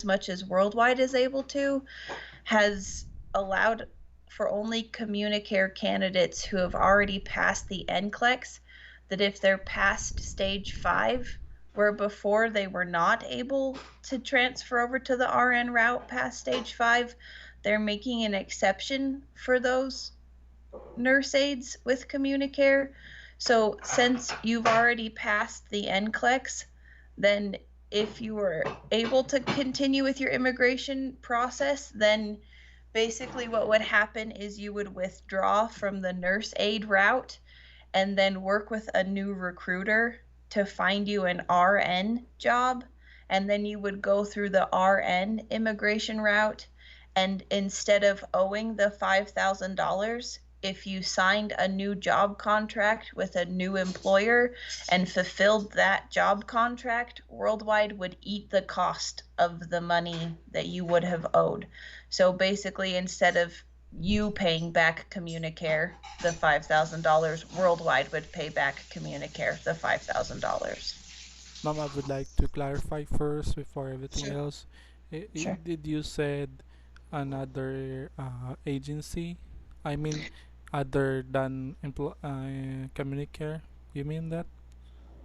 much as Worldwide is able to, has allowed for only Communicare candidates who have already passed the NCLEX, that if they're past stage 5, where before they were not able to transfer over to the RN route past stage 5, they're making an exception for those nurse aides with Communicare. So since you've already passed the NCLEX, then if you were able to continue with your immigration process, then basically what would happen is you would withdraw from the nurse aide route and then work with a new recruiter to find you an RN job. And then you would go through the RN immigration route. And instead of owing the $5,000, if you signed a new job contract with a new employer and fulfilled that job contract, Worldwide would eat the cost of the money that you would have owed. So basically, instead of you paying back Communicare the $5,000, Worldwide would pay back Communicare the $5,000. Ma'am, I would like to clarify first before everything Sure. else. Sure. Did you said another agency? I mean, other than Communicare? You mean that?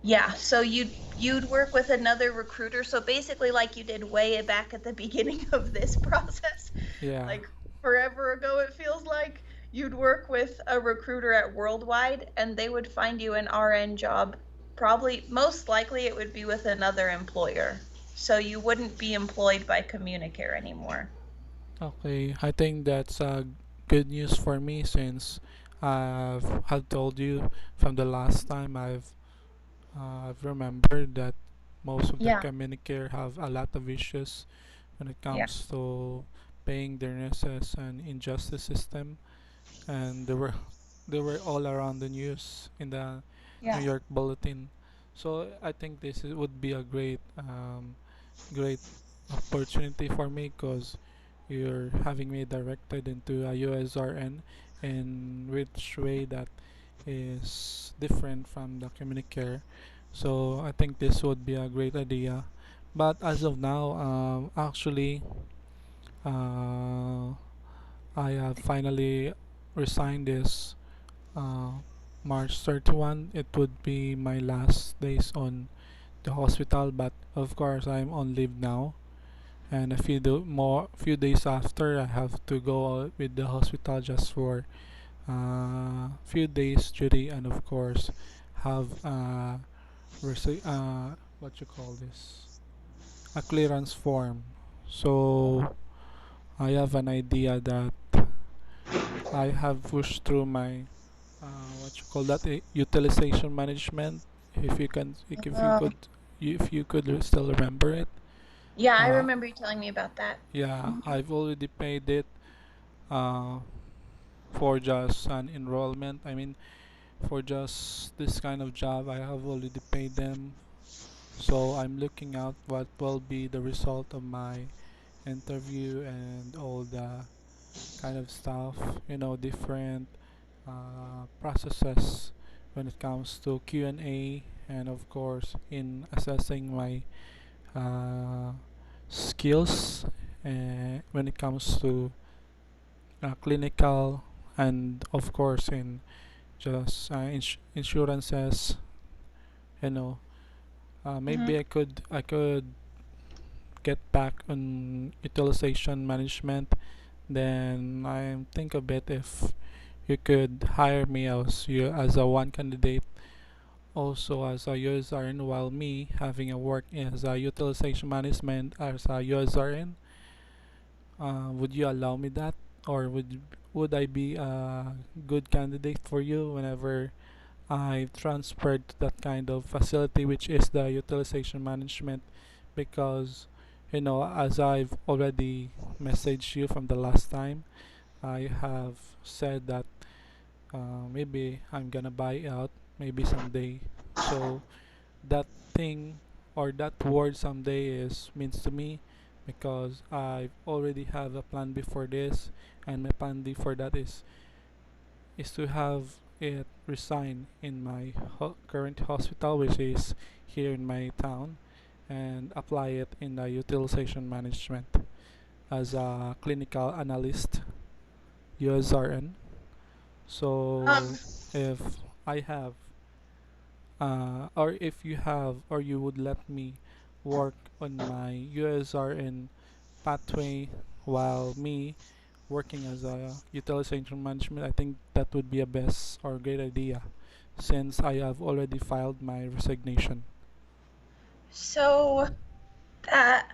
Yeah, so you'd work with another recruiter. So basically, like you did way back at the beginning of this process, Yeah. like forever ago, it feels like you'd work with a recruiter at Worldwide, and they would find you an RN job. Probably, most likely, it would be with another employer. So you wouldn't be employed by Communicare anymore. Okay. I think that's good news for me since I've told you from the last time I've remembered that most of the Yeah. Communicare have a lot of issues when it Yeah. comes to paying their nurses and injustice system, and they were all around the news in the New Yeah. York Bulletin. So I think would be a great opportunity for me because you're having me directed into a USRN in which way that is different from the Communicare. So I think this would be a great idea. But as of now, actually, uh, I have finally resigned this uh, March 31. It would be my last days on the hospital, but of course I'm on leave now. And few days after, I have to go out with the hospital just for few days duty, and of course have what you call this, a clearance form. So I have an idea that I have pushed through my what you call that, utilization management. If you Um, could, if you could still remember it. yeah, I Uh, remember you telling me about that. yeah, Mhm. I've already paid it uh, for just an enrollment. I mean, for just this kind of job, I have already paid them. So I'm looking out what will be the result of my interview and all the kind of stuff, different processes when it comes to Q&A, and of course in assessing my uh, skills when it comes to clinical, and of course in just insurances, you know maybe Mhm. I could get back on utilization management. Then I think a bit if you could hire me as a one candidate also as a USRN, while me having a work as a utilization management as a USRN. Would you allow me that, or would I be a good candidate for you whenever I transferred to that kind of facility, which is the utilization management? Because as I've already messaged you from the last time, I have said that maybe I'm gonna buy out maybe someday. So that thing or that word someday is means to me because I already have a plan before this, and my plan before that is to have it resign in my current hospital, which is here in my town, and apply it in the utilization management as a clinical analyst, USRN. So Um, if I have, or if you have, or you would let me work on my USRN pathway while me working as a utilization management, I think that would be a best or great idea since I have already filed my resignation. so that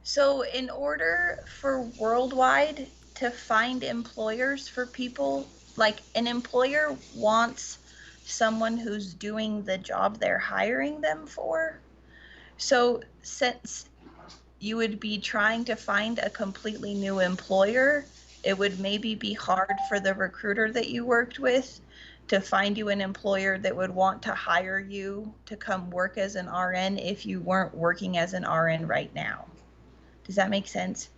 so in order for Worldwide to find employers for people, like an employer wants someone who's doing the job they're hiring them for. So since you would be trying to find a completely new employer, it would maybe be hard for the recruiter that you worked with to find you an employer that would want to hire you to come work as an RN if you weren't working as an RN right now. Does that make sense?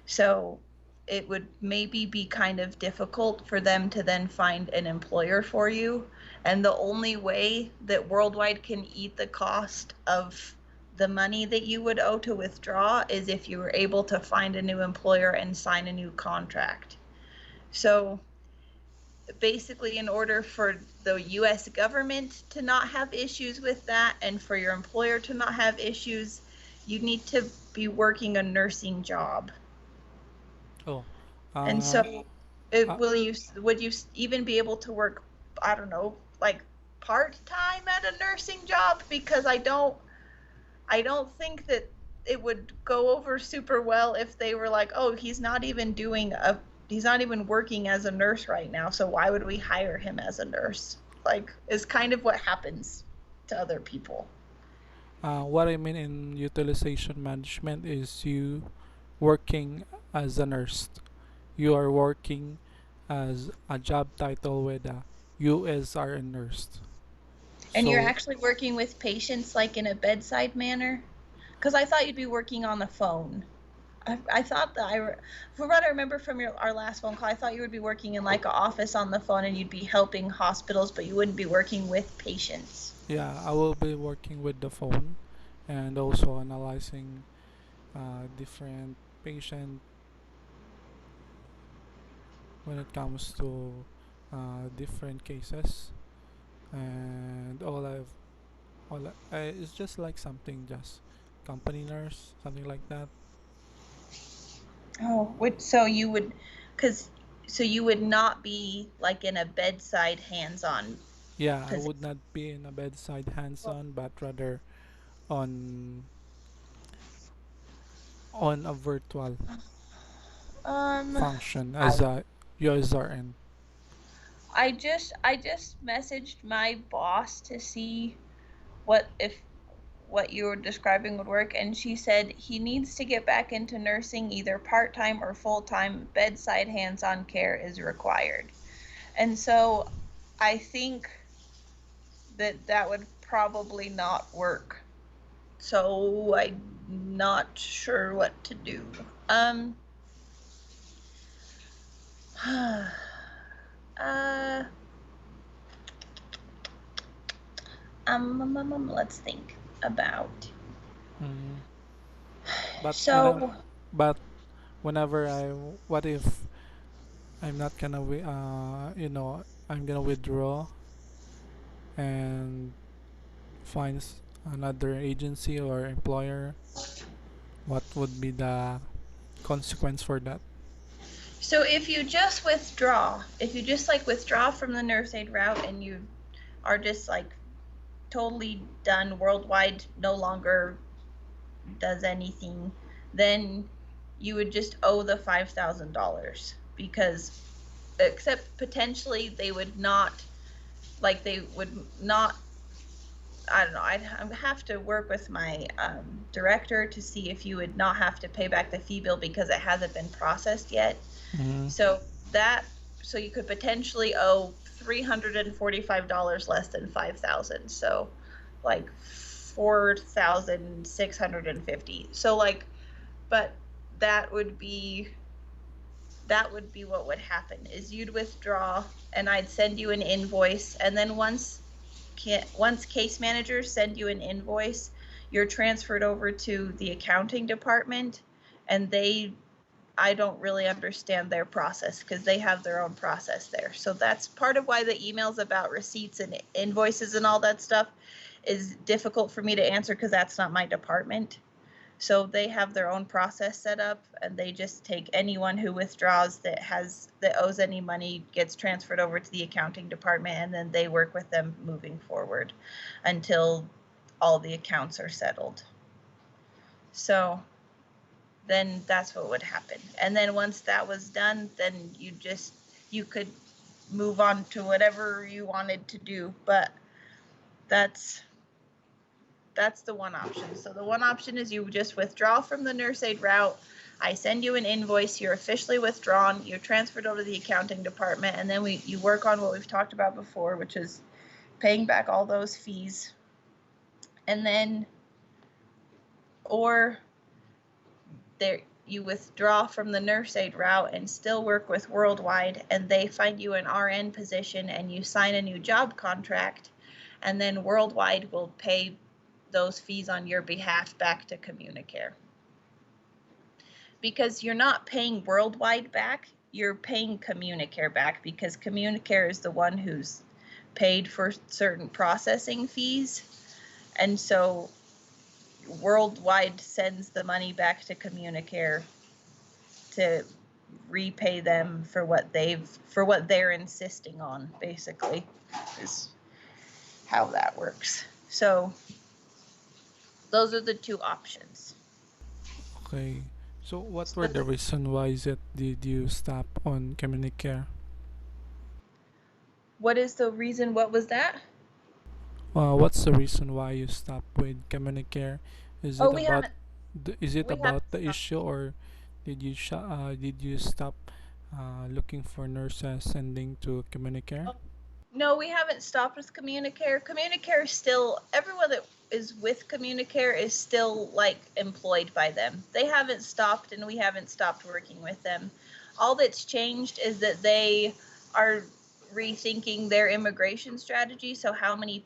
So it would maybe be kind of difficult for them to then find an employer for you. And the only way that Worldwide can eat the cost of the money that you would owe to withdraw is if you were able to find a new employer and sign a new contract. So basically, in order for the US government to not have issues with that and for your employer to not have issues, you need to be working a nursing job. Oh, And uh, so uh, would you even be able to work, I don't know, like part-time at a nursing job? Because I don't think that it would go over super well if they were like, oh, he's not even working as a nurse right now, so why would we hire him as a nurse? Like, is kind of what happens to other people. what I mean in utilization management is you working as a nurse. You are working as a job title with a USRN nurse. And you're So actually working with patients like in a bedside manner? Because I thought you'd be working on the phone. I thought that from what I remember from our last phone call, I thought you would be working in like an office on the phone and you'd be helping hospitals, but you wouldn't be working with patients. yeah, I will be working with the phone and also analyzing different patient when it comes to different cases, and it's just like something just company nurse, something like that. Oh, so you would, because so you would not be like in a bedside hands-on Yeah, I position. would not be in a bedside hands-on, but rather on a virtual Um, function as I a USRN. I just messaged my boss to see what if what you were describing would work, and she said he needs to get back into nursing either part-time or full-time. Bedside hands-on care is required. And so I think that that would probably not work. So I'm not sure what to do. Um uh let's think about. Mm. But whenever, So but whenever what if I'm not gonna, I'm gonna withdraw and find another agency or employer. What would be the consequence for that? so if you just like withdraw from the nurse aid route and you are just like totally done, Worldwide no longer does anything, then you would just owe the $5,000 because except potentially they would not, I don't know, I'd have to work with my director to see if you would not have to pay back the fee bill because it hasn't been processed yet. Mm-hmm. So that so you could potentially owe $345 less than 5,000. So like 4,650. So like, but that would be what would happen is you'd withdraw and I'd send you an invoice, and then once case managers send you an invoice, you're transferred over to the accounting department, and I don't really understand their process because they have their own process there. So that's part of why the emails about receipts and invoices and all that stuff is difficult for me to answer because that's not my department. So they have their own process set up, and they just take anyone who withdraws that owes any money, gets transferred over to the accounting department, and then they work with them moving forward until all the accounts are settled. So then that's what would happen. And then once that was done, then you could move on to whatever you wanted to do. But that's the one option. So the one option is you just withdraw from the nurse aid route. I send you an invoice, you're officially withdrawn, you're transferred over to the accounting department, and then you work on what we've talked about before, which is paying back all those fees. And then, or there, you withdraw from the nurse aid route and still work with Worldwide, and they find you an RN position and you sign a new job contract, and then Worldwide will pay those fees on your behalf back to Communicare. Because you're not paying Worldwide back, you're paying Communicare back, because Communicare is the one who's paid for certain processing fees. And so Worldwide sends the money back to Communicare to repay them for what they're insisting on, basically, is how that works. So those are the two options. Okay. So what were the reason why did you stop on Communicare? What is the reason? What was that? What's the reason why you stopped with Communicare? Is Oh, it about we haven't the stopped. issue, or did you stop looking for nurses sending to Communicare? No, we haven't stopped with Communicare. Communicare is still, everyone that is with Communicare is still like employed by them. They haven't stopped, and we haven't stopped working with them. All that's changed is that they are rethinking their immigration strategy. So how many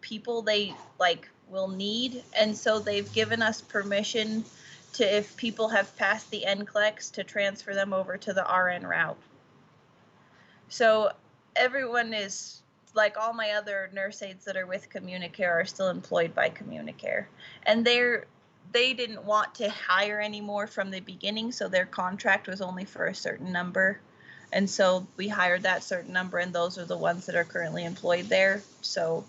people they will need, and so they've given us permission to, if people have passed the NCLEX, to transfer them over to the RN route. So everyone is, like all my other nurse aides that are with Communicare, are still employed by Communicare, and they didn't want to hire anymore from the beginning, so their contract was only for a certain number, and so we hired that certain number, and those are the ones that are currently employed there. So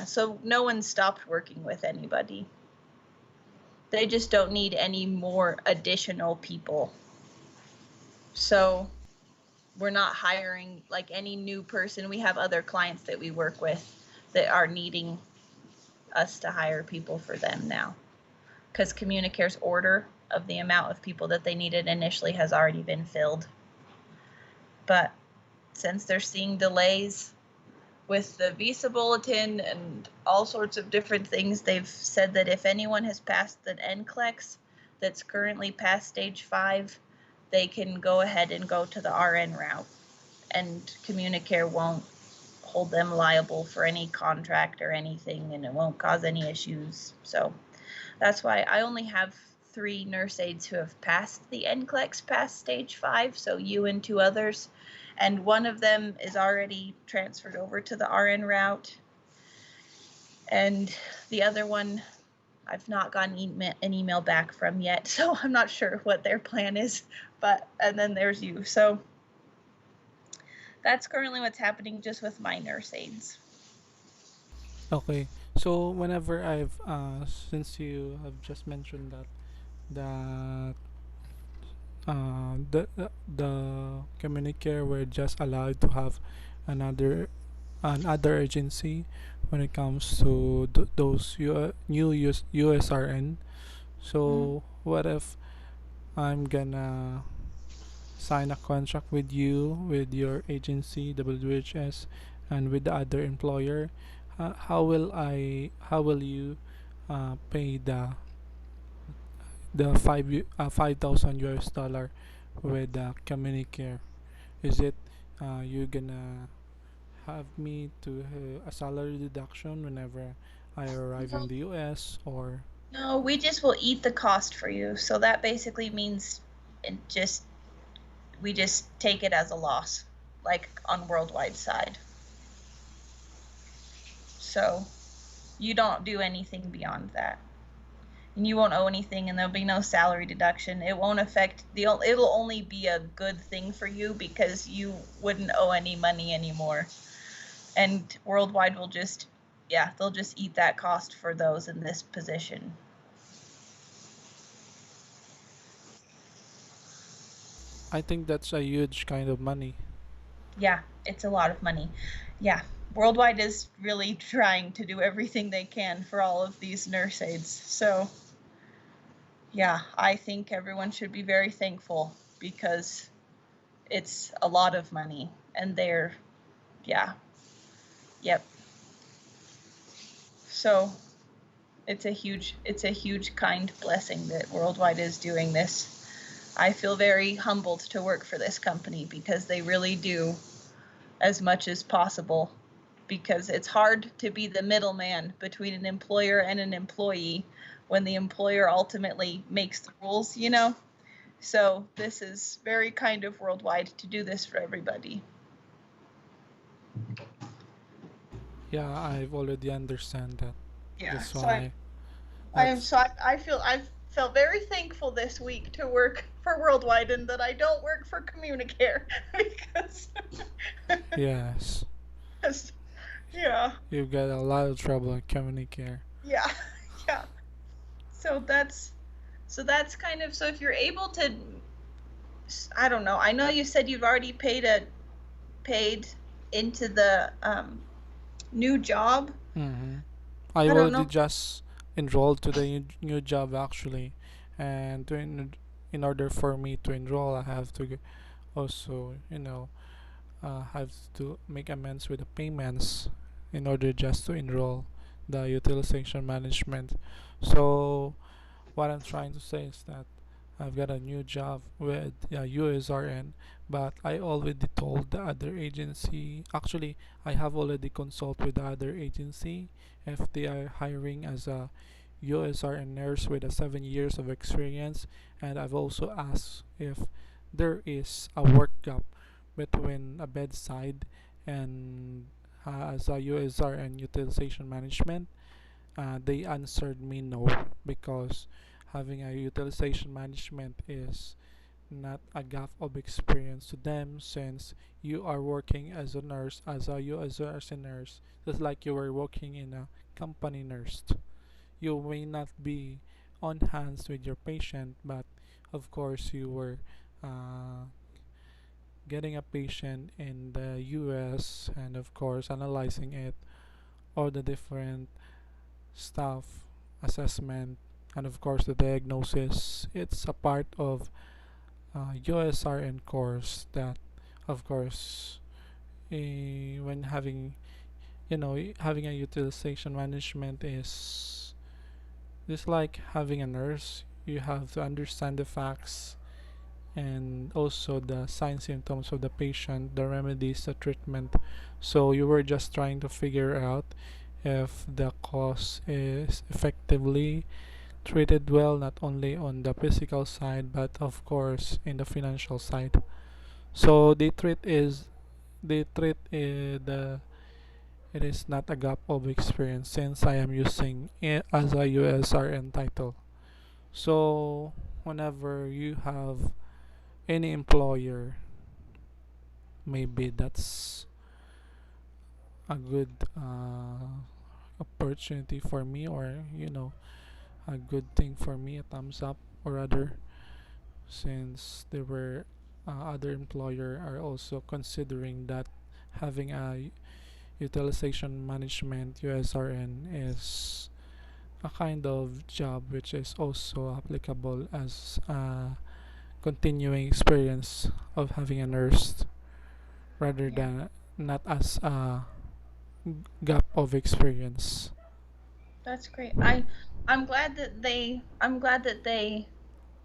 so no one stopped working with anybody. They just don't need any more additional people. So we're not hiring like any new person. We have other clients that we work with that are needing us to hire people for them now, because Communicare's order of the amount of people that they needed initially has already been filled. But since they're seeing delays with the visa bulletin and all sorts of different things, they've said that if anyone has passed the NCLEX that's currently past stage 5, they can go ahead and go to the RN route, and Communicare won't hold them liable for any contract or anything, and it won't cause any issues. So that's why I only have 3 nurse aides who have passed the NCLEX past stage 5, so you and 2 others, and one of them is already transferred over to the RN route, and the other one I've not gotten an email back from yet, so I'm not sure what their plan is. But and then there's you. So that's currently what's happening just with my nurse aides. Okay. So whenever since you have just mentioned that the Communicare were just allowed to have another agency when it comes to those USRN. So what if I'm gonna sign a contract with you, with your agency WHS, and with the other employer? How will you pay the 5,000 US dollar with Communicare? Is it you gonna have me to a salary deduction whenever I arrive in No, the US, or no, we just will eat the cost for you. So that basically means it just we just take it as a loss, like on worldwide side. So you don't do anything beyond that. And you won't owe anything, and there'll be no salary deduction. It won't affect it'll only be a good thing for you because you wouldn't owe any money anymore. And worldwide will just, yeah, they'll just eat that cost for those in this position. I think that's a huge kind of money. Yeah, it's a lot of money. Yeah, worldwide is really trying to do everything they can for all of these nurse aides. So yeah, I think everyone should be very thankful because it's a lot of money, and they're, yeah, yep. So it's a huge kind blessing that worldwide is doing this. I feel very humbled to work for this company because they really do as much as possible, because it's hard to be the middleman between an employer and an employee when the employer ultimately makes the rules, you know? So this is very kind of worldwide to do this for everybody. Yeah, I've already understand that. Yeah. That's So why I am that's so I've felt very thankful this week to work for Worldwide and that I don't work for Communicare because yes. yeah, You've got a lot of trouble in Communicare. yeah, yeah. So that's kind of, so if you're able to, I don't know. I know you said you've already paid into the new job. Mm-hmm. I I don't already know. just enrolled to the new job actually, and in order for me to enroll, I have to also have to make amends with the payments in order just to enroll the utilization management. So what I'm trying to say is that I've got a new job with USRN, but I already told the other agency. Actually, I have already consulted with the other agency if they are hiring as a USRN nurse with a 7 years of experience, and I've also asked if there is a work gap between a bedside and as a USRN utilization management. They answered me no, because having a utilization management is not a gap of experience to them, since you are working as a nurse, as a you as a nurse, just like you were working in a company nurse. You may not be on hands with your patient, but of course you were uh, getting a patient in the US, and of course analyzing it, all the different stuff, assessment, and of course the diagnosis. It's a part of USRN course that, of course, when having a utilization management is just like having a nurse. You have to understand the facts and also the signs symptoms of the patient, the remedies, the treatment. So you were just trying to figure out if the cause is effectively treated well, not only on the physical side but of course in the financial side. So the it is not a gap of experience, since I am using it as a USRN title. So whenever you have any employer, maybe that's a good opportunity for me, or a good thing for me, a thumbs up, or rather, since there were other employer are also considering that having a utilization management USRN is a kind of job which is also applicable as a continuing experience of having a nurse, rather Yeah, than not as a gap of experience. that's great. I'm glad that they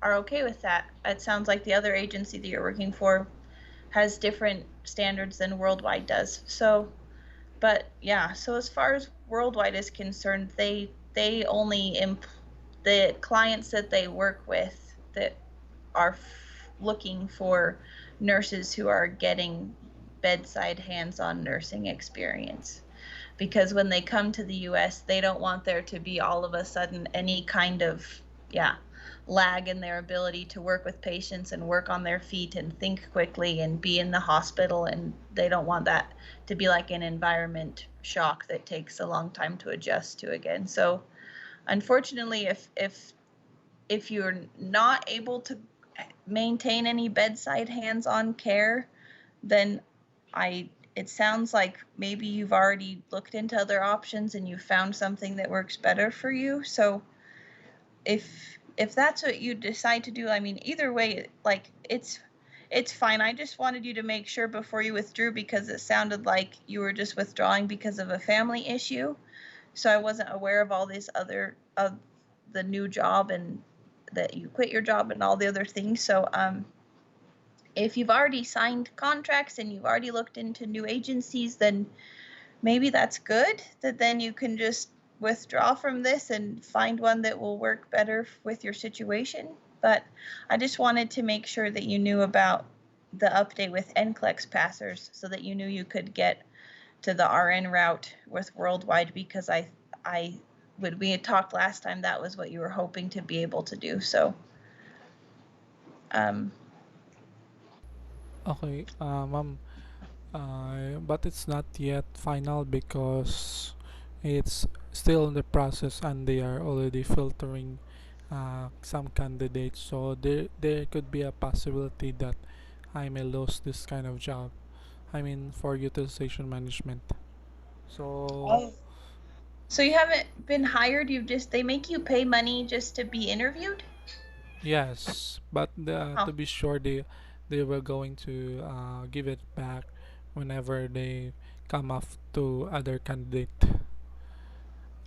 are okay with that. It sounds like the other agency that you're working for has different standards than Worldwide does. So, but yeah, so as far as Worldwide is concerned, they only the clients that they work with that are looking for nurses who are getting bedside hands-on nursing experience, because when they come to the US, they don't want there to be all of a sudden any kind of, yeah, lag in their ability to work with patients and work on their feet and think quickly and be in the hospital. And they don't want that to be like an environment shock that takes a long time to adjust to again. So unfortunately, if you're not able to maintain any bedside hands-on care, then it sounds like maybe you've already looked into other options and you found something that works better for you. So if that's what you decide to do, I mean, either way, like it's fine. I just wanted you to make sure before you withdrew, because it sounded like you were just withdrawing because of a family issue. So I wasn't aware of all these other of the new job and that you quit your job and all the other things. So if you've already signed contracts and you've already looked into new agencies, then maybe that's good, that then you can just withdraw from this and find one that will work better with your situation. But I just wanted to make sure that you knew about the update with NCLEX passers so that you knew you could get to the RN route with Worldwide, because when we had talked last time, that was what you were hoping to be able to do. So Okay, ma'am, but it's not yet final because it's still in the process and they are already filtering some candidates. So there could be a possibility that I may lose this kind of job. I mean, for utilization management. So Oh. So you haven't been hired, they make you pay money just to be interviewed? yes, but Oh. to be sure, they were going to give it back whenever they come up to other candidate.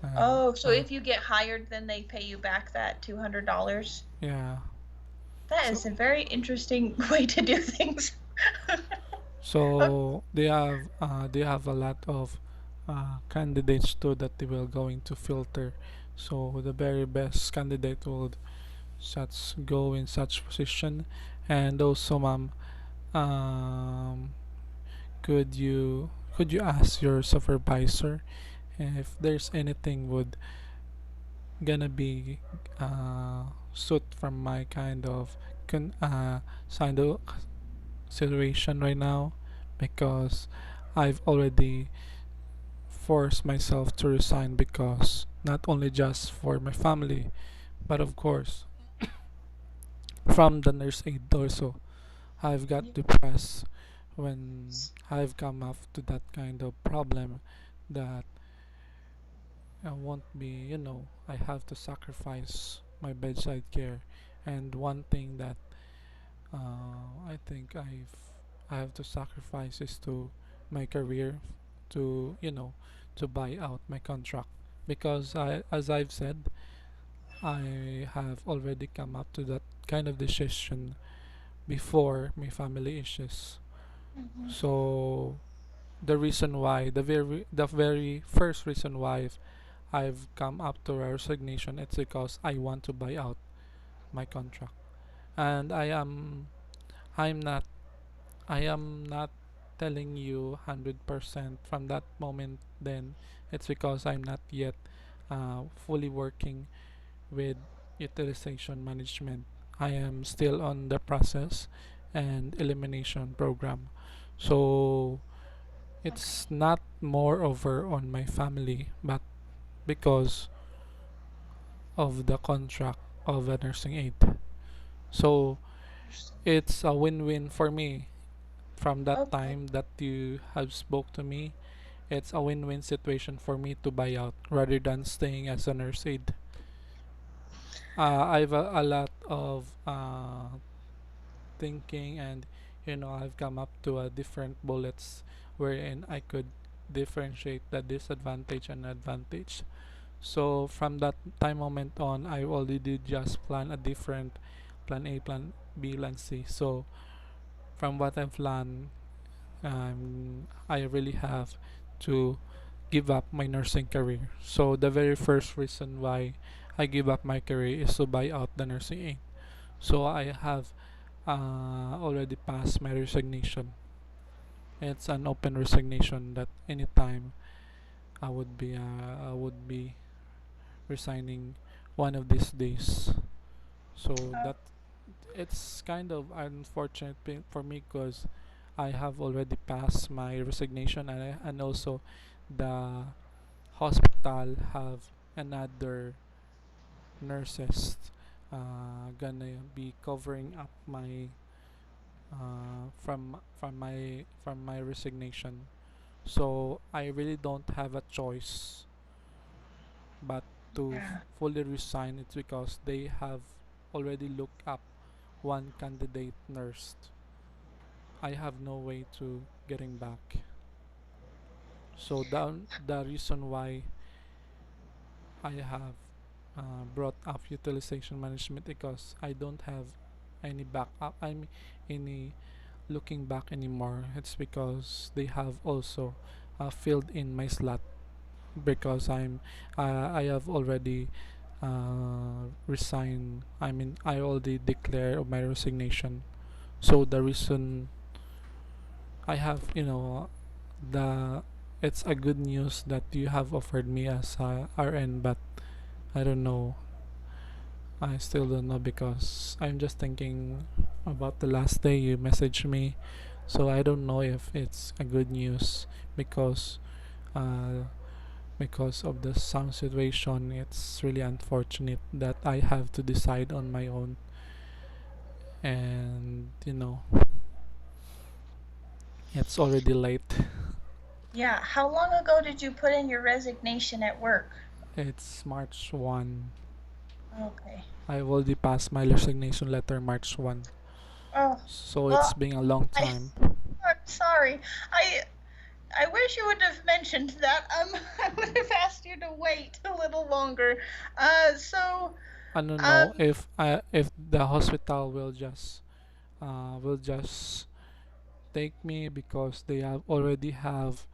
And Oh, so if you get hired, then they pay you back that $200? yeah, That so is a very interesting way to do things. Okay. so they have a lot of candidates too that they will going to filter. So the very best candidate will such go in such position. And also, ma'am, um, could you ask your supervisor if there's anything would gonna be suit from my kind of kind of situation right now, because I've already forced myself to resign, because not only just for my family, but of course from the nurse aid also. I've got depressed when I've come up to that kind of problem that I won't be, I have to sacrifice my bedside care. And one thing that I think I have to sacrifice is to my career, to, to buy out my contract. Because as I've said, I have already come up to that kind of decision before my family issues. Mhm. So the very first reason why I've come up to a resignation, it's because I want to buy out my contract. And I'm not I am not telling you 100% from that moment. Then it's because I'm not yet fully working with utilization management. I am still on the process and elimination program. So Okay. it's not more over on my family, but because of the contract of a nursing aid. So it's a win-win for me. From that Okay. time that you have spoke to me, it's a win-win situation for me to buy out rather than staying as a nurse aid. I've a lot of thinking, and I've come up to a different bullets wherein I could differentiate the disadvantage and advantage. So from that time moment on, I already just plan a different plan A, plan B, plan C. So from what I've learned, I really have to give up my nursing career. So the very first reason why I give up my career is to buy out the nursing aid. So I have already passed my resignation. It's an open resignation that anytime I would be resigning one of these days. So Oh, that it's kind of unfortunate for me because I have already passed my resignation, and also the hospital have another nurses gonna be covering up my from my resignation. So I really don't have a choice but to yeah. fully resign. It's because they have already looked up one candidate nurse. I have no way to getting back. So the reason why I have brought up utilization management because I don't have any backup. I mean, any looking back anymore. It's because they have also filled in my slot because I have already resigned. I mean, I already declared my resignation. So the reason I have, the it's a good news that you have offered me as a RN, but I don't know. I still don't know because I'm just thinking about the last day you messaged me. So I don't know if it's a good news because uh, because of the some situation. It's really unfortunate that I have to decide on my own, and it's already late. Yeah. How long ago did you put in your resignation at work? It's March 1. Okay. I've already passed my resignation letter March 1. Oh, So it's well, been a long I, time. I'm sorry. I wish you would have mentioned that. I would have asked you to wait a little longer. So, I don't know um, if the hospital will just take me because they have already have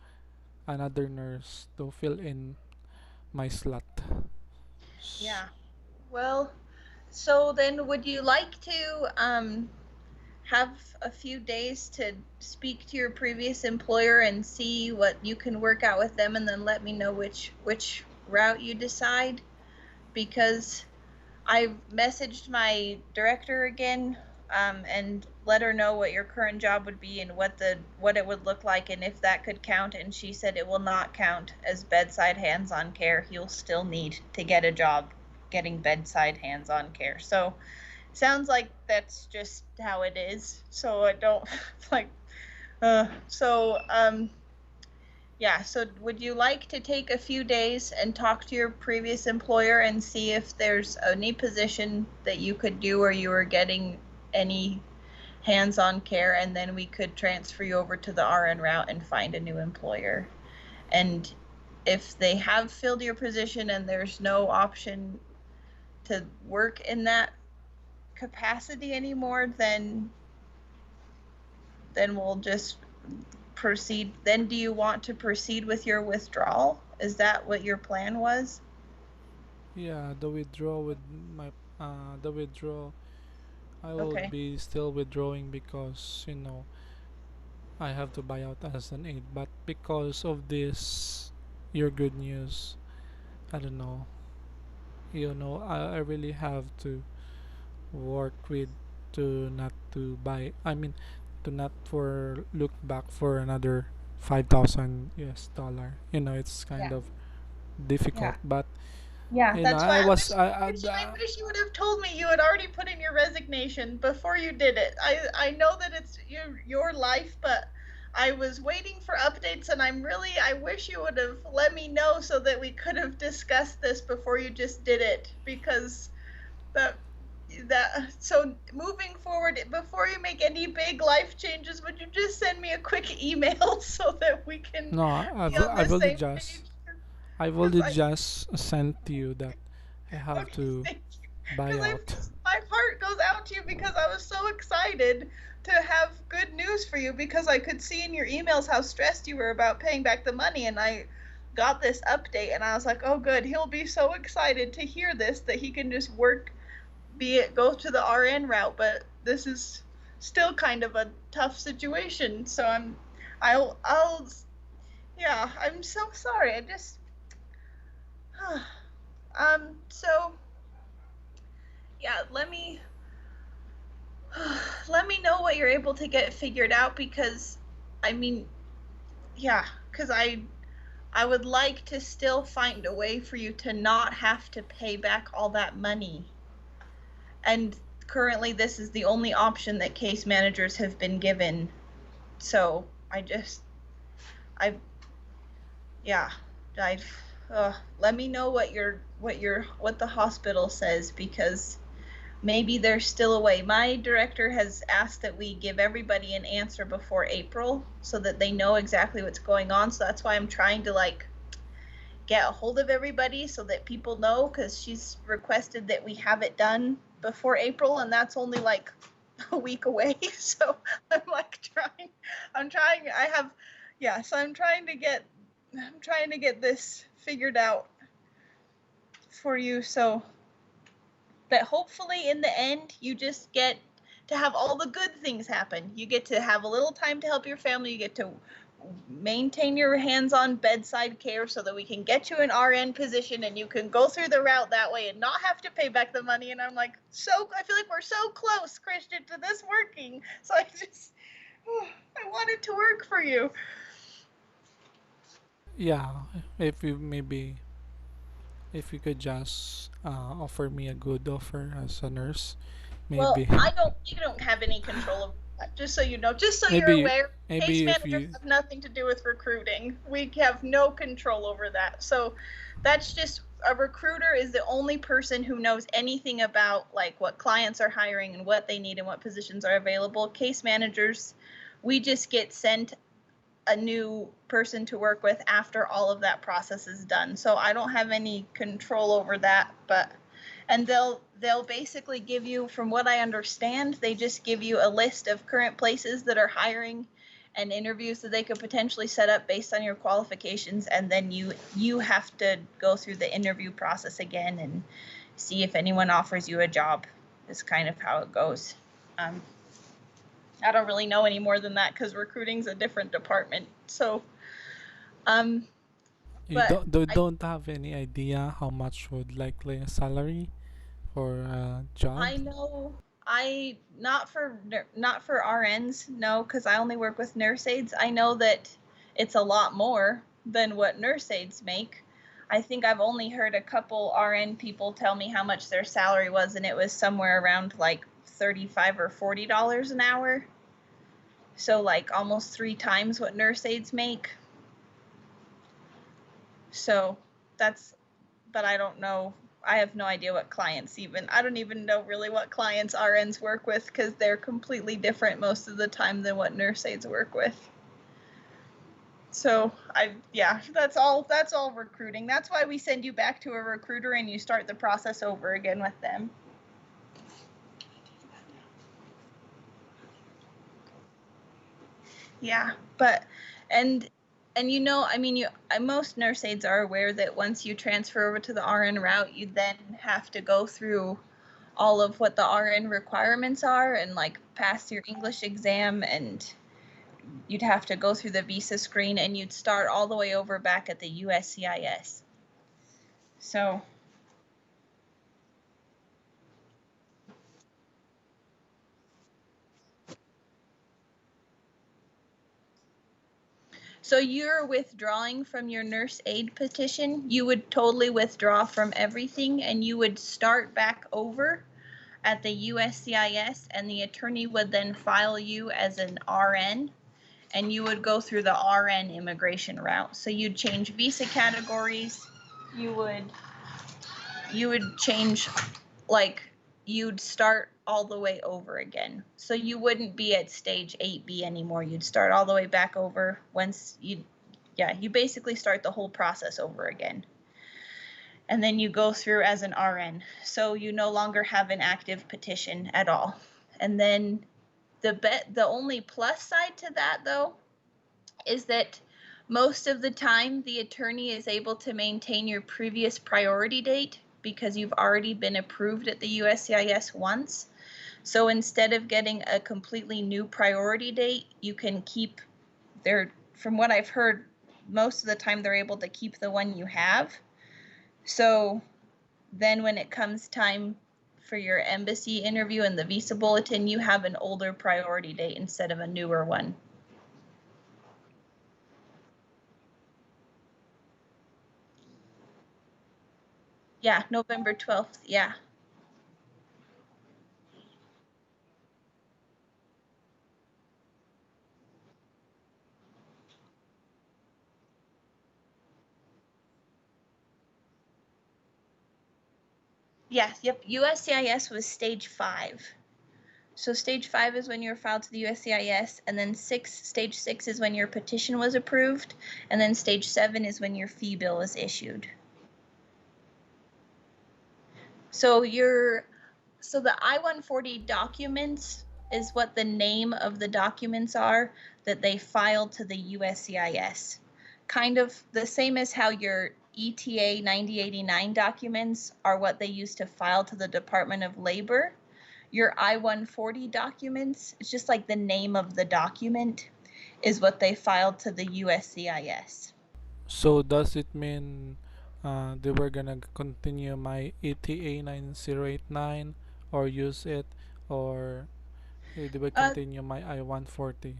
another nurse to fill in my slot. S- yeah. Well, so then would you like to have a few days to speak to your previous employer and see what you can work out with them and then let me know which route you decide? Because I messaged my director again, and let her know what your current job would be and what it would look like and if that could count. And she said it will not count as bedside hands-on care. You'll still need to get a job getting bedside hands-on care. So sounds like that's just how it is. So I don't like. Yeah, so would you like to take a few days and talk to your previous employer and see if there's any position that you could do or you were getting any hands-on care, and then we could transfer you over to the RN route and find a new employer? And if they have filled your position and there's no option to work in that capacity anymore, then we'll just proceed. Then do you want to proceed with your withdrawal? Is that what your plan was? Yeah, the withdraw I will Okay. be still withdrawing because I have to buy out as an aid, but because of this your good news, I don't know. I really have to work with to not to buy I mean to not for look back for another 5,000 US dollar. It's kind Yeah. of difficult, Yeah. but Yeah, that's why I I was wish I wish you would have told me you had already put in your resignation before you did it. I know that it's your life, but I was waiting for updates, and I wish you would have let me know so that we could have discussed this before you just did it, because that so moving forward, before you make any big life changes, would you just send me a quick email so that we can no be I've on the I've already same just page? I've Because already I just sent to you that I have Okay, to thank you. buy Because out. my heart goes out to you because I was so excited to have good news for you because I could see in your emails how stressed you were about paying back the money, and got this update, and I was like, oh good, he'll be so excited to hear this that he can just work, go to the RN route. But this is still kind of a tough situation. So I'll yeah, I'm so sorry. I just so yeah, let me know what you're able to get figured out, because I mean, yeah, because I would like to still find a way for you to not have to pay back all that money. And currently this is the only option that case managers have been given. So I yeah, I let me know what the hospital says, because maybe there's still a way. My director has asked that we give everybody an answer before April so that they know exactly what's going on. So that's why I'm trying to like get a hold of everybody so that people know, because she's requested that we have it done before April, and that's only like a week away. So I'm like so I'm trying to get this figured out for you, so that hopefully in the end you just get to have all the good things happen. You get to have a little time to help your family. You get to maintain your hands-on bedside care so that we can get you an RN position and you can go through the route that way and not have to pay back the money. And I'm like, I feel like we're so close, Christian, to this working. So I want it to work for you. Yeah, if you maybe if you could just offer me a good offer as a nurse, Well, maybe you don't have any control over that, just so you know, just so you're maybe aware. Case if managers you have nothing to do with recruiting. We have no control over that. So that's just, a recruiter is the only person who knows anything about like what clients are hiring and what they need and what positions are available. Case managers, we just get sent a new person to work with after all of that process is done. So I don't have any control over that, and they'll basically give you, from what I understand, they just give you a list of current places that are hiring and interviews that they could potentially set up based on your qualifications, and then you have to go through the interview process again and see if anyone offers you a job. Is kind of how it goes. I don't really know any more than that because recruiting's a different department. So, you but don't have any idea how much would likely a salary for a job. I know not for RNs, no, because I only work with nurse aides. I know that it's a lot more than what nurse aides make. I think I've only heard a couple RN people tell me how much their salary was, and it was somewhere around like $35 or $40 an hour. So like almost 3 times what nurse aides make. So that's, but I don't know. I have no idea what clients I don't even know really what clients RNs work with, because they're completely different most of the time than what nurse aides work with. So that's all recruiting. That's why we send you back to a recruiter and you start the process over again with them. Yeah, but and you know, I mean, most nurse aides are aware that once you transfer over to the RN route, you then have to go through all of what the RN requirements are and like pass your English exam, and you'd have to go through the visa screen, and you'd start all the way over back at the USCIS. So you're withdrawing from your nurse aid petition. You would totally withdraw from everything, and you would start back over at the USCIS, and the attorney would then file you as an RN, and you would go through the RN immigration route. So you'd change visa categories. You would change, like, you'd start all the way over again. So you wouldn't be at stage 8B anymore. You'd start all the way back over once you basically start the whole process over again. And then you go through as an RN. So you no longer have an active petition at all. And then the only plus side to that, though, is that Most of the time, the attorney is able to maintain your previous priority date because you've already been approved at the USCIS once. So instead of getting a completely new priority date, you can keep from what I've heard, most of the time they're able to keep the one you have. So then when it comes time for your embassy interview and the visa bulletin, you have an older priority date instead of a newer one. Yeah, November 12th. Yeah. Yes, yep. USCIS was stage 5. So stage 5 is when you're filed to the USCIS, and then stage 6 is when your petition was approved, and then stage 7 is when your fee bill is issued. So the I-140 documents is what the name of the documents are that they filed to the USCIS. Kind of the same as how your ETA 9089 documents are what they use to file to the Department of Labor. Your I-140 documents, it's just like the name of the document is what they filed to the USCIS. So does it mean they were gonna continue my ETA 9089 or use it, or they will continue my I-140?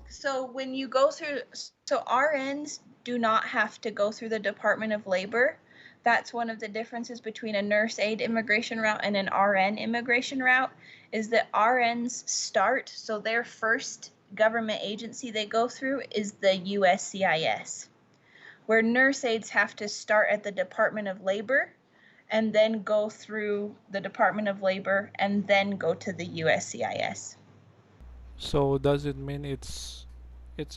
So when you go through, so RNs do not have to go through the Department of Labor. That's one of the differences between a nurse aid immigration route and an RN immigration route, is that RNs start, so their first government agency they go through is the USCIS, where nurse aides have to start at the Department of Labor and then go through the Department of Labor and then go to the USCIS. So does it mean it's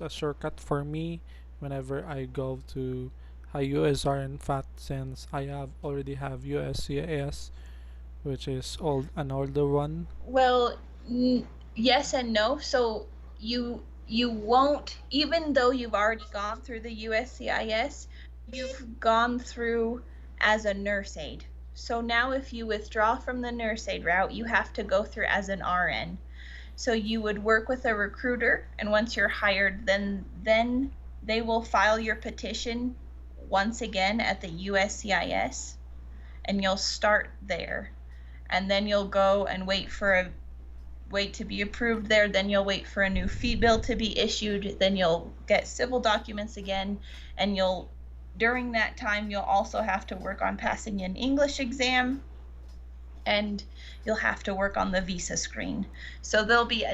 a shortcut for me whenever I go to a USR? In fact, since I have already have USCIS, which is an older one. Well, yes and no. So you won't, even though you've already gone through the USCIS, you've gone through as a nurse aide. So now if you withdraw from the nurse aide route, you have to go through as an RN. So you would work with a recruiter, and once you're hired, then they will file your petition once again at the USCIS, and you'll start there. And then you'll go and wait to be approved there, then you'll wait for a new fee bill to be issued, then you'll get civil documents again, and during that time you'll also have to work on passing an English exam, and you'll have to work on the visa screen. So there'll be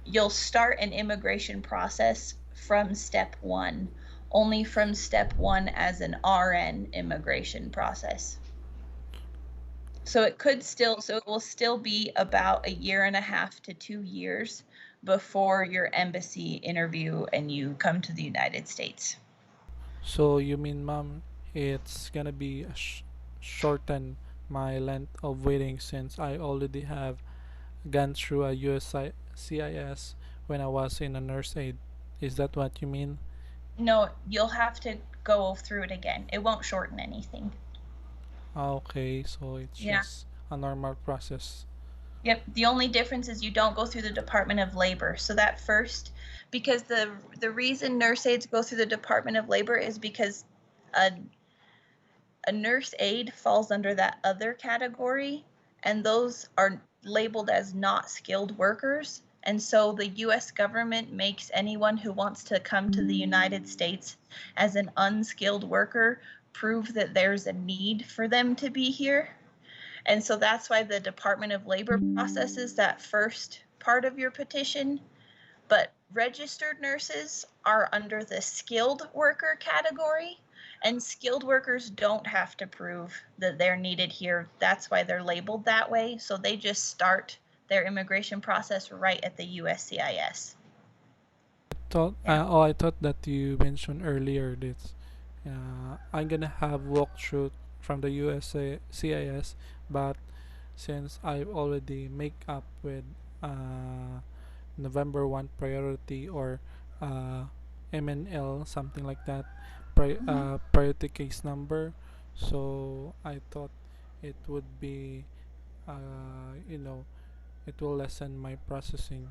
you'll start an immigration process from step 1, only from step 1 as an RN immigration process. So it will still be about 1.5 to 2 years before your embassy interview and you come to the United States. So you mean, ma'am, it's gonna be shorten my length of waiting since I already have gone through a USCIS when I was in a nurse aid. Is that what you mean? No, you'll have to go through it again. It won't shorten anything. Okay, so it's just a normal process. Yep. The only difference is you don't go through the Department of Labor. So that first, because the reason nurse aides go through the Department of Labor is because a nurse aide falls under that other category, and those are labeled as not skilled workers. And so the US government makes anyone who wants to come to the United States as an unskilled worker prove that there's a need for them to be here. And so that's why the Department of Labor processes that first part of your petition. But registered nurses are under the skilled worker category, and skilled workers don't have to prove that they're needed here. That's why they're labeled that way. So they just start their immigration process right at the USCIS. I thought that you mentioned earlier that I'm gonna have walkthrough from the USCIS, but since I already make up with November 1 priority, or MNL, something like that, Mhm. priority case number. So I thought it would be, you know, it will lessen my processing.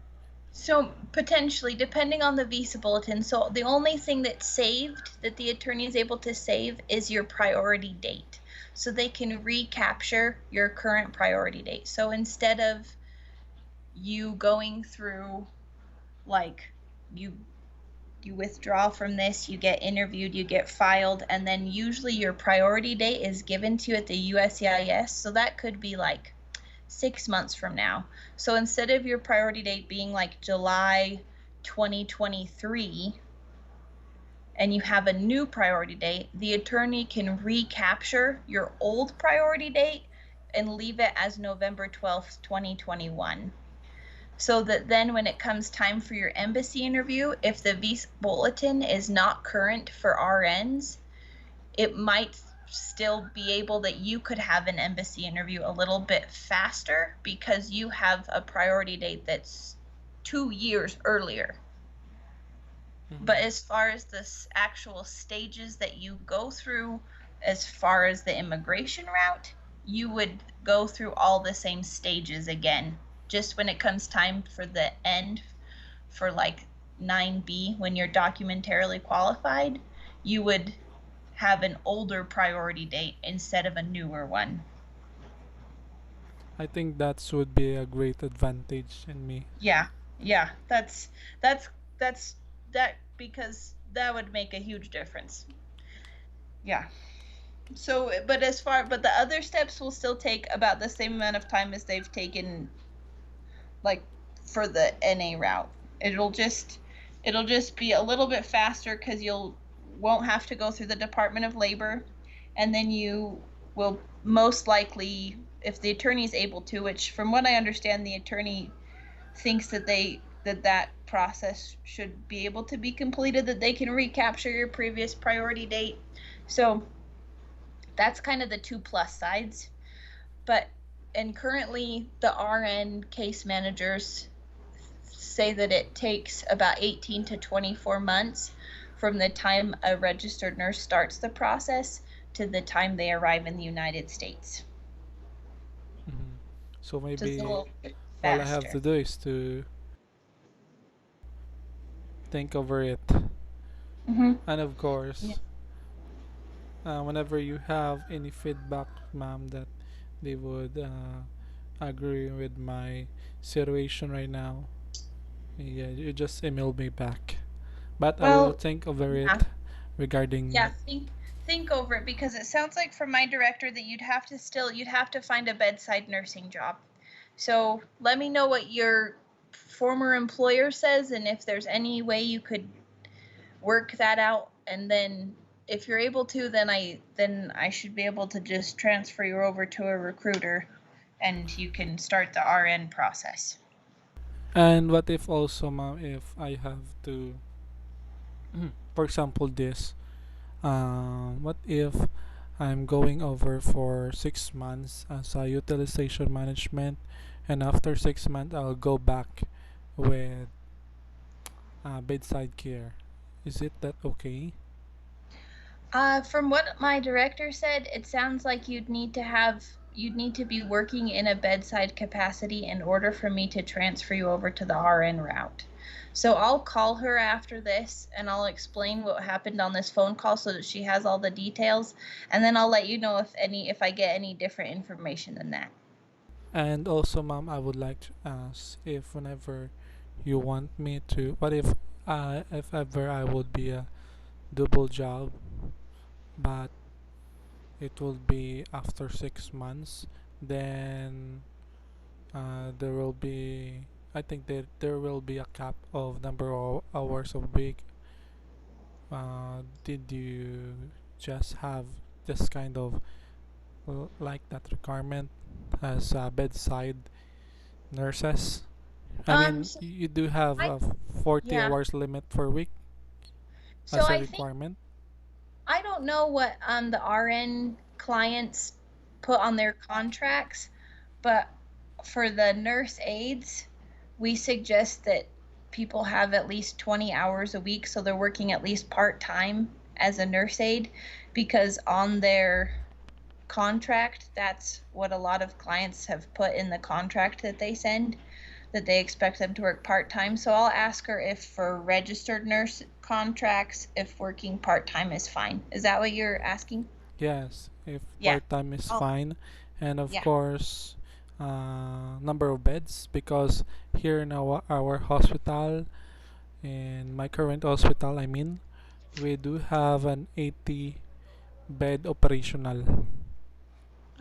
So potentially, depending on the visa bulletin, so the only thing that's saved that the attorney is able to save is your priority date. So they can recapture your current priority date. So instead of you going through like you you withdraw from this, you get interviewed, you get filed, and then usually your priority date is given to you at the USCIS. So that could be like 6 months from now. So instead of your priority date being like July 2023 and you have a new priority date, the attorney can recapture your old priority date and leave it as November 12th, 2021. So that then when it comes time for your embassy interview, if the visa bulletin is not current for RNs, it might still be able that you could have an embassy interview a little bit faster because you have a priority date that's 2 years earlier. But Mhm. as far as the actual stages that you go through, as far as the immigration route, you would go through all the same stages again. Just when it comes time for the end for like 9B, when you're documentarily qualified, you would have an older priority date instead of a newer one. I think that would be a great advantage in me. Yeah, yeah, that's that's that because that would make a huge difference. Yeah. So, but the other steps will still take about the same amount of time as they've taken, like for the NA route. It'll just it'll just be a little bit faster because you'll won't have to go through the Department of Labor, and then you will most likely, if the attorney is able to, which from what I understand, the attorney thinks that process should be able to be completed, that they can recapture your previous priority date. So that's kind of the two plus sides. But and currently the RN case managers say that it takes about 18 to 24 months from the time a registered nurse starts the process to the time they arrive in the United States. Mhm. So So it's a maybe little bit all I have faster. to do is to think over it. Mm-hmm. And of Yeah. course, whenever you have any feedback, ma'am, that they would agree with my situation right now, yeah, you just email me back. But I will Well, think over it yeah, yeah. regarding. Think over it because it sounds like from my director that you'd have to find a bedside nursing job. So let me know what your former employer says and if there's any way you could work that out, and then if you're able to, then I should be able to just transfer you over to a recruiter and you can start the RN process. And what if also, ma'am, if I have to, for example, this, what if I'm going over for 6 months as a utilization management, and after 6 months I'll go back with bedside care. Is it that okay? From what my director said, it sounds like you'd need to be working in a bedside capacity in order for me to transfer you over to the RN route. So I'll call her after this and I'll explain what happened on this phone call so that she has all the details, and then I'll let you know if I get any different information than that. And also, ma'am, I would like to ask if whenever you want me to, what if ever I would be a double job, but it will be after 6 months, then there will be, I think that there will be a cap of number of hours a week. Did you just have this kind of like that requirement as bedside nurses? I mean, So you do have I a 40 yeah. hours limit per week So as a I think requirement. I don't know what the RN clients put on their contracts, but for the nurse aides, we suggest that people have at least 20 hours a week, so they're working at least part-time as a nurse aide, because on their contract, that's what a lot of clients have put in the contract that they send, that they expect them to work part-time. So I'll ask her if for registered nurse contracts, if working part-time is fine. Is that what you're asking? Yes, if Yeah. part-time is Oh, fine, and of yeah. course, number of beds, because here in our hospital, in my current hospital, I mean, we do have an 80 bed operational.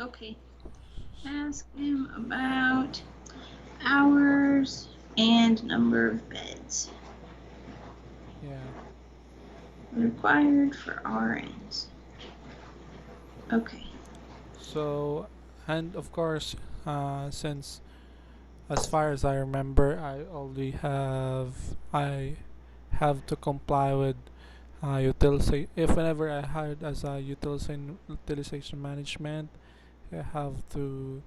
Okay. Ask him about hours and number of beds Yeah. required for RNs. Okay. So, and of course, since as far as I remember, I have to comply with utilization. If whenever I hired as a utilization management, I have to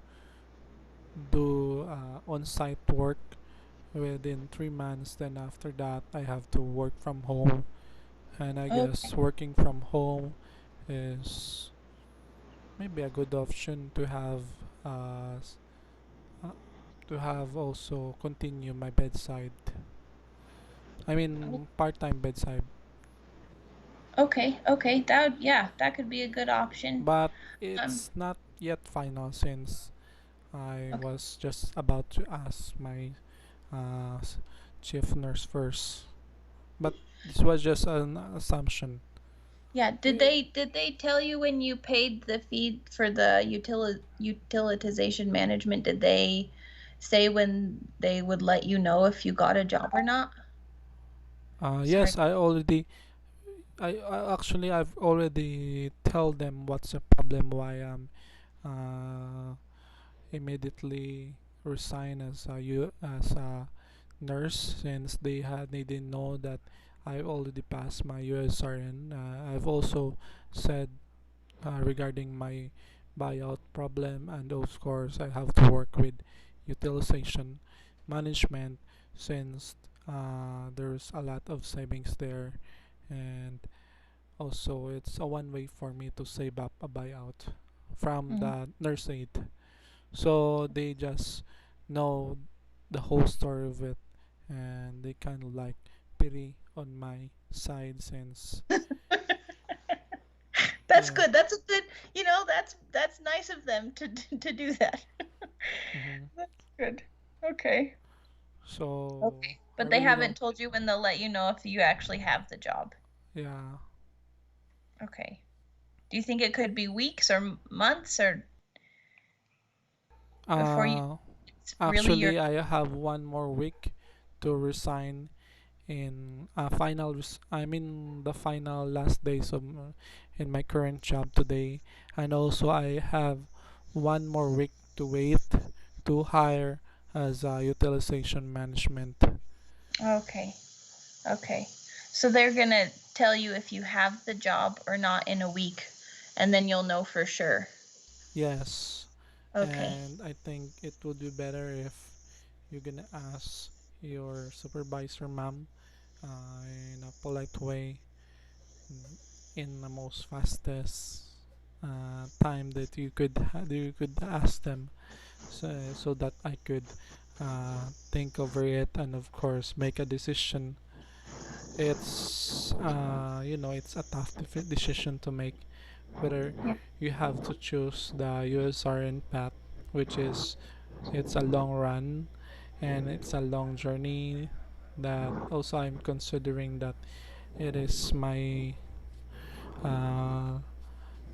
do on-site work within 3 months. Then after that, I have to work from home. And I Okay. guess working from home is maybe a good option to have uh, s- uh, to have also continue my bedside. I mean part-time bedside, Okay. Okay. Yeah, that could be a good option. but Um. it's not yet final since I Okay. was just about to ask my uh, s- chief nurse first. But this was just an assumption. Yeah. Did Eh, they tell you when you paid the fee for the utilitization management? Did they say when they would let you know if you got a job or not? Sorry. yes, I've already tell them what's the problem, why I'm uh, immediately resign as a nurse, since they didn't know that I already passed my USRN. I've also said regarding my buyout problem, and of course I have to work with utilization management, since there's a lot of savings there, and also it's a one way for me to save up a buyout from Mhm. the nurse aid. So they just know the whole story of it, and they kind of like pity on my side, since That's yeah. good. That's a good. That's nice of them to to do that. hmm That's good. Okay. So Okay. I But they really don't. haven't told you when they'll let you know if you actually have the job. Yeah. Okay. Do you think it could be weeks or months or before you Uh, it's really your Actually, I have one more week to resign in I mean the final last days of in my current job today, and also I have one more week to wait to hire as a utilization management. Okay. Okay. So they're gonna tell you if you have the job or not in a week, and then you'll know for sure. Yes, Okay. and I think it would be better if you're gonna ask your supervisor, ma'am, in a polite way, in the most fastest time that you could ask them, so that I could think over it, and of course make a decision. It's it's a tough decision to make, whether Yeah. you have to choose the USRN path, which is it's a long run and it's a long journey, that also I'm considering that it is uh,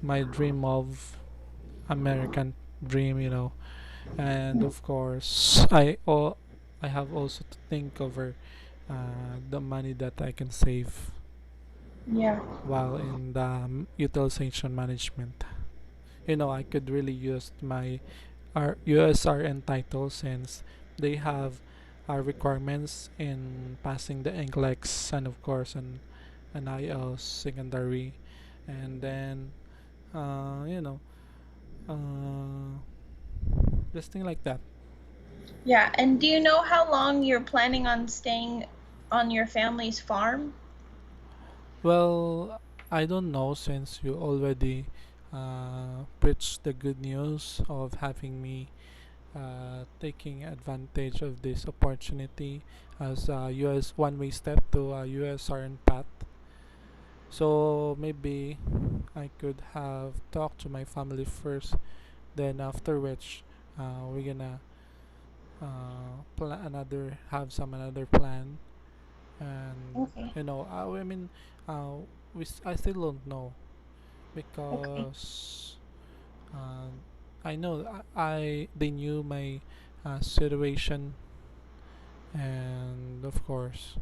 my dream of American dream. And of course I have also to think over the money that I can save Yeah. while in the utilization management. I could really use my USRN title, since they have requirements in passing the NCLEX, and of course an IELTS secondary, and then uh, you know uh, just thing like that. Yeah. And do you know how long you're planning on staying on your family's farm? Well, I don't know since you already preached the good news of having me taking advantage of this opportunity as a US one-way step to a USRN path. So maybe I could have talked to my family first, then after which we're gonna have some another plan, and Okay. I mean I still don't know Okay. because uh, I know they knew my situation, and of course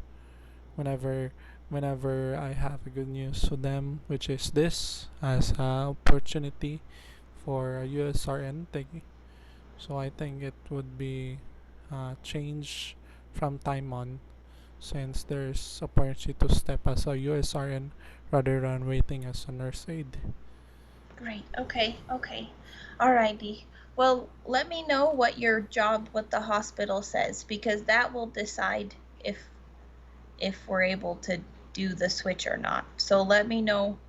whenever whenever I have a good news to them, which is this as a opportunity for a USRN thing. So I think it would be change from time on, since there's opportunity to step as a USRN rather than waiting as a nurse aide. Great. Okay. Okay. Alrighty. Well, let me know what your job with the hospital says, because that will decide if we're able to do the switch or not. So let me know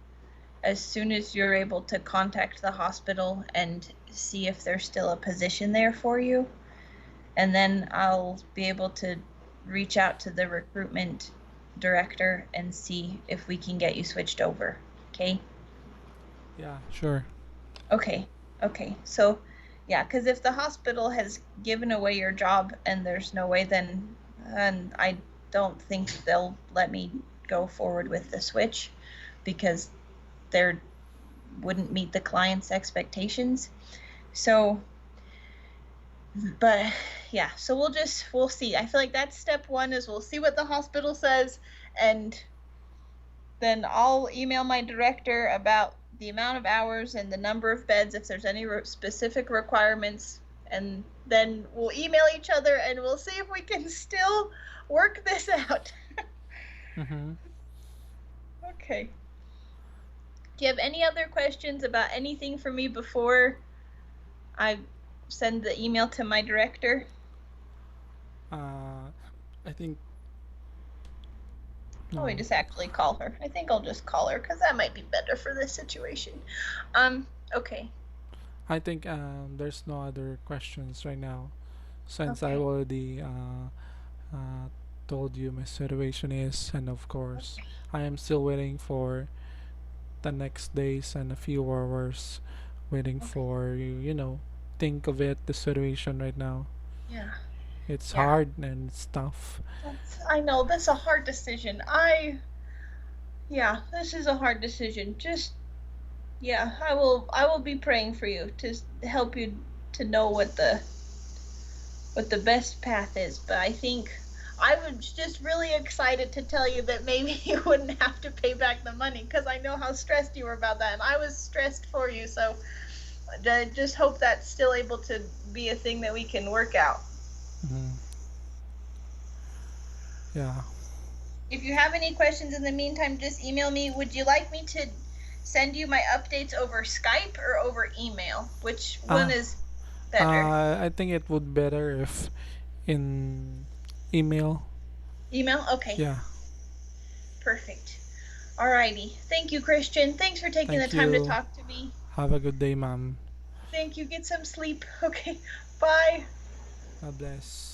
as soon as you're able to contact the hospital and see if there's still a position there for you. And then I'll be able to reach out to the recruitment director and see if we can get you switched over. Okay? Yeah, sure. Okay. Okay. So, yeah, because if the hospital has given away your job and there's no way, then and I don't think they'll let me go forward with the switch because there wouldn't meet the client's expectations. So, but yeah, so we'll see. I feel like that's step one is we'll see what the hospital says, and then I'll email my director about the amount of hours and the number of beds if there's any specific requirements, and then we'll email each other and we'll see if we can still work this out. Mm-hmm. Okay. Do you have any other questions about anything for me before I send the email to my director? I think Oh, we no. just actually call her. I think I'll just call her because that might be better for this situation. Okay. I think there's no other questions right now, since I Okay. already uh, told you my situation is, and of course Okay. I am still waiting for the next days and a few hours, waiting Okay. for you. Think of it. The situation right now. Yeah. It's Yeah. hard and it's tough. I know that's a hard decision. Yeah, this is a hard decision. Just yeah, I will be praying for you to help you to know what the best path is. But I think I was just really excited to tell you that maybe you wouldn't have to pay back the money because I know how stressed you were about that, and I was stressed for you. So I just hope that's still able to be a thing that we can work out. Mhm. Yeah. If you have any questions in the meantime, just email me. Would you like me to send you my updates over Skype or over email? Which one Ah, is better? I think it would better if in email. Email? Okay, Yeah. perfect. Alrighty. Thank you, Christian. Thanks for taking the Thank time to you. talk to me. Have a good day, ma'am. Thank you. Get some sleep. Okay, bye. God bless.